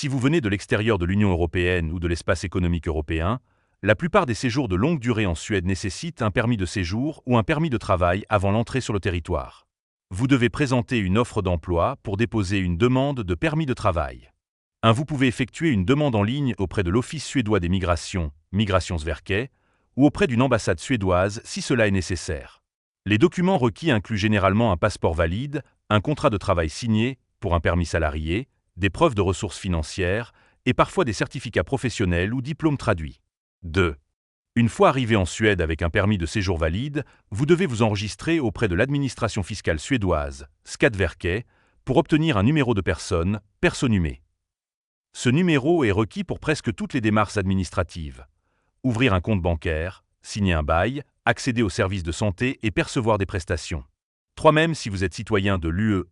Si vous venez de l'extérieur de l'Union européenne ou de l'espace économique européen, la plupart des séjours de longue durée en Suède nécessitent un permis de séjour ou un permis de travail avant l'entrée sur le territoire. Vous devez présenter une offre d'emploi pour déposer une demande de permis de travail. Vous pouvez effectuer une demande en ligne auprès de l'Office suédois des migrations, Migrationsverket, ou auprès d'une ambassade suédoise si cela est nécessaire. Les documents requis incluent généralement un passeport valide, un contrat de travail signé pour un permis salarié, des preuves de ressources financières et parfois des certificats professionnels ou diplômes traduits. 2. Une fois arrivé en Suède avec un permis de séjour valide, vous devez vous enregistrer auprès de l'administration fiscale suédoise, Skatteverket, pour obtenir un numéro de personne, personnumé. Ce numéro est requis pour presque toutes les démarches administratives. Ouvrir un compte bancaire, signer un bail, accéder aux services de santé et percevoir des prestations. 3. Même si vous êtes citoyen de l'UE,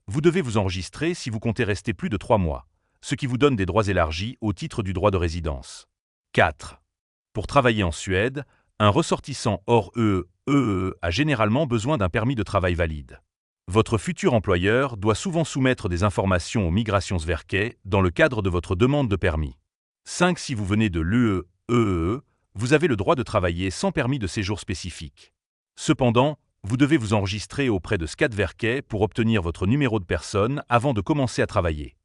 vous devez vous enregistrer si vous comptez rester plus de 3 mois, ce qui vous donne des droits élargis au titre du droit de résidence. 4. Pour travailler en Suède, un ressortissant hors UE a généralement besoin d'un permis de travail valide. Votre futur employeur doit souvent soumettre des informations au Migrationsverket dans le cadre de votre demande de permis. 5. Si vous venez de l'UE, vous avez le droit de travailler sans permis de séjour spécifique. Cependant, vous devez vous enregistrer auprès de Skatteverket pour obtenir votre numéro de personne avant de commencer à travailler.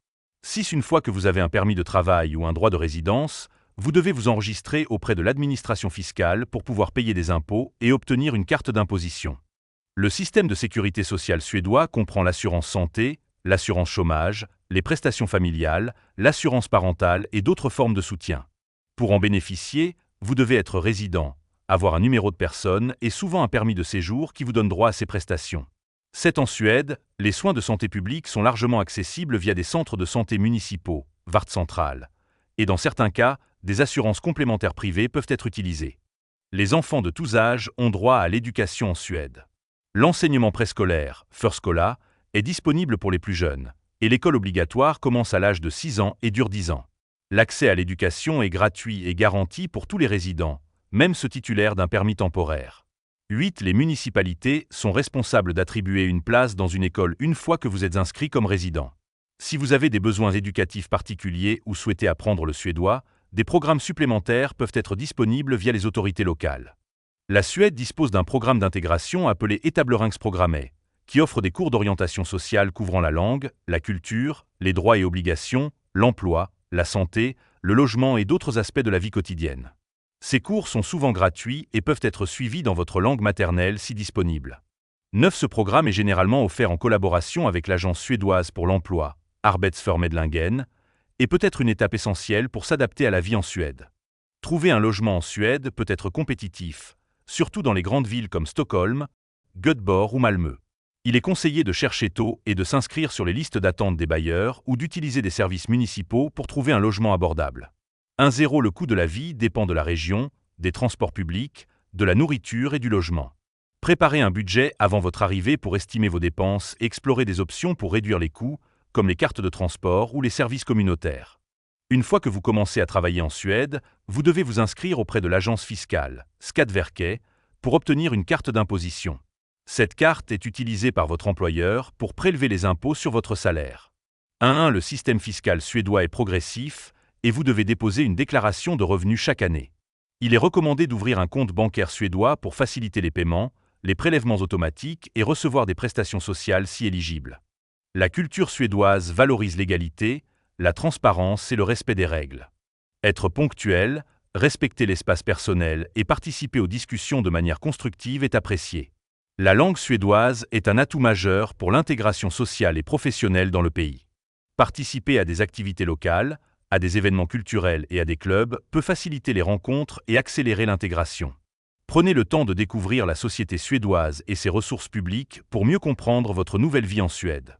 6. Une fois que vous avez un permis de travail ou un droit de résidence, vous devez vous enregistrer auprès de l'administration fiscale pour pouvoir payer des impôts et obtenir une carte d'imposition. Le système de sécurité sociale suédois comprend l'assurance santé, l'assurance chômage, les prestations familiales, l'assurance parentale et d'autres formes de soutien. Pour en bénéficier, vous devez être résident, avoir un numéro de personne et souvent un permis de séjour qui vous donne droit à ces prestations. 7. En Suède, les soins de santé publique sont largement accessibles via des centres de santé municipaux, Vårdcentral, et dans certains cas, des assurances complémentaires privées peuvent être utilisées. Les enfants de tous âges ont droit à l'éducation en Suède. L'enseignement préscolaire, Förskola, est disponible pour les plus jeunes, et l'école obligatoire commence à l'âge de 6 ans et dure 10 ans. L'accès à l'éducation est gratuit et garanti pour tous les résidents, même ceux titulaires d'un permis temporaire. 8. Les municipalités sont responsables d'attribuer une place dans une école une fois que vous êtes inscrit comme résident. Si vous avez des besoins éducatifs particuliers ou souhaitez apprendre le suédois, des programmes supplémentaires peuvent être disponibles via les autorités locales. La Suède dispose d'un programme d'intégration appelé Etablerungsprogrammet, qui offre des cours d'orientation sociale couvrant la langue, la culture, les droits et obligations, l'emploi, la santé, le logement et d'autres aspects de la vie quotidienne. Ces cours sont souvent gratuits et peuvent être suivis dans votre langue maternelle si disponible. 9. Ce programme est généralement offert en collaboration avec l'agence suédoise pour l'emploi, Arbetsförmedlingen, et peut être une étape essentielle pour s'adapter à la vie en Suède. Trouver un logement en Suède peut être compétitif, surtout dans les grandes villes comme Stockholm, Göteborg ou Malmö. Il est conseillé de chercher tôt et de s'inscrire sur les listes d'attente des bailleurs ou d'utiliser des services municipaux pour trouver un logement abordable. 1. Le coût de la vie dépend de la région, des transports publics, de la nourriture et du logement. Préparez un budget avant votre arrivée pour estimer vos dépenses et explorer des options pour réduire les coûts, comme les cartes de transport ou les services communautaires. Une fois que vous commencez à travailler en Suède, vous devez vous inscrire auprès de l'agence fiscale, Skatteverket, pour obtenir une carte d'imposition. Cette carte est utilisée par votre employeur pour prélever les impôts sur votre salaire. 1. Le système fiscal suédois est progressif et vous devez déposer une déclaration de revenus chaque année. Il est recommandé d'ouvrir un compte bancaire suédois pour faciliter les paiements, les prélèvements automatiques et recevoir des prestations sociales si éligibles. La culture suédoise valorise l'égalité, la transparence et le respect des règles. Être ponctuel, respecter l'espace personnel et participer aux discussions de manière constructive est apprécié. La langue suédoise est un atout majeur pour l'intégration sociale et professionnelle dans le pays. Participer à des activités locales, à des événements culturels et à des clubs peut faciliter les rencontres et accélérer l'intégration. Prenez le temps de découvrir la société suédoise et ses ressources publiques pour mieux comprendre votre nouvelle vie en Suède.